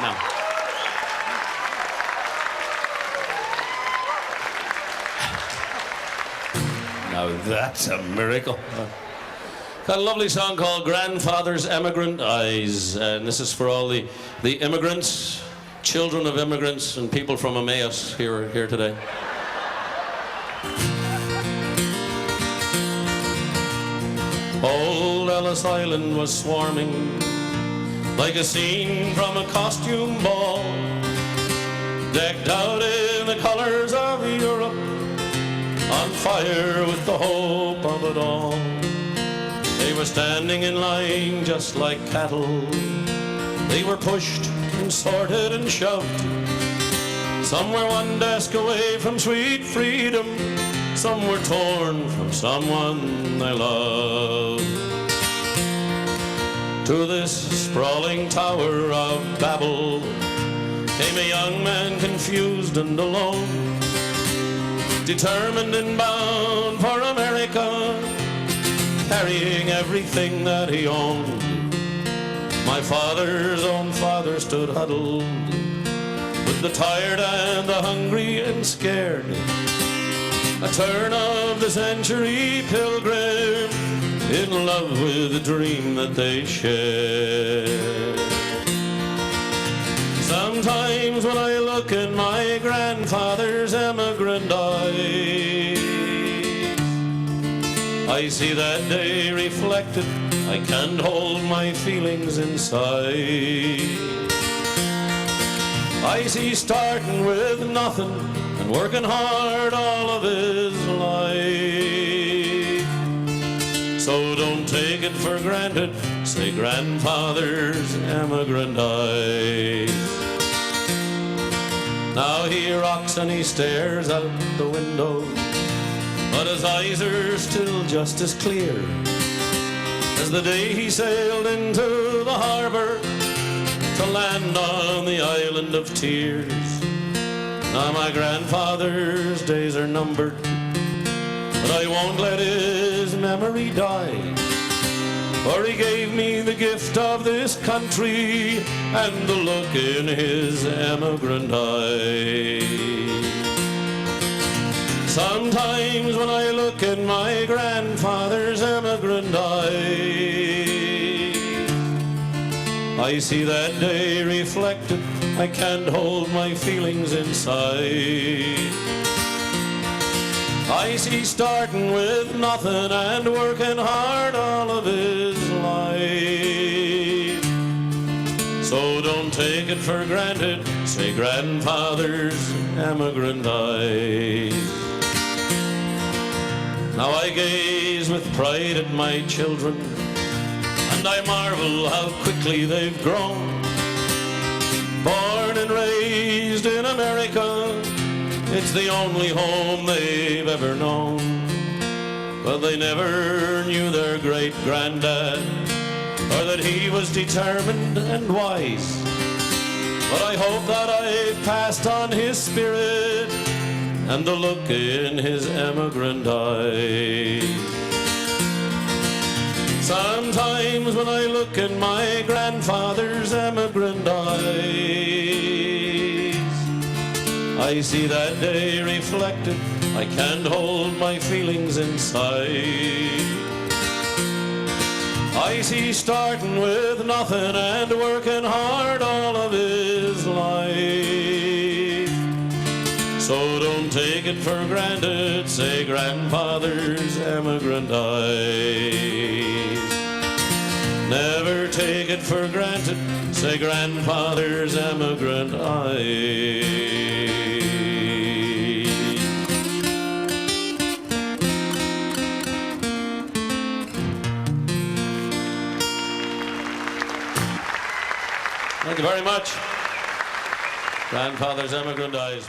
No. Now that's a miracle. Got a lovely song called Grandfather's Emigrant Eyes, and this is for all the immigrants, children of immigrants, and people from Emmaus here today. Old Ellis Island was swarming like a scene from a costume ball, decked out in the colors of Europe, on fire with the hope of it all. They were standing in line just like cattle. They were pushed and sorted and shoved. Some were one desk away from sweet freedom. Some were torn from someone they loved. To this sprawling tower of Babel came a young man confused and alone, determined and bound for America, carrying everything that he owned. My father's own father stood huddled with the tired and the hungry and scared, a turn of the century pilgrim in love with the dream that they shared. Sometimes when I look in my grandfather's emigrant eyes, I see that day reflected. I can't hold my feelings inside. I see starting with nothing and working hard all of his life. So don't take it for granted, say grandfather's emigrant eyes. Now he rocks and he stares out the window, but his eyes are still just as clear as the day he sailed into the harbor to land on the island of tears. Now my grandfather's days are numbered, but I won't let his memory die, for he gave me the gift of this country and the look in his emigrant eyes. Sometimes when I look in my grandfather's emigrant eyes, I see that day reflected. I can't hold my feelings inside. I see starting with nothing and working hard all of his life. So don't take it for granted, say grandfather's emigrant eyes. Now I gaze with pride at my children, and I marvel how quickly they've grown. Born and raised in America, it's the only home they've ever known. But they never knew their great-granddad, or that he was determined and wise. But I hope that I've passed on his spirit and the look in his emigrant eyes. Sometimes when I look in my grandfather's emigrant eyes, I see that day reflected. I can't hold my feelings inside. I see starting with nothing and working hard all of his life. So don't take it for granted, say grandfather's emigrant eyes. Never take it for granted, say grandfather's emigrant eyes. Thank you very much. Grandfather's emigrant eyes.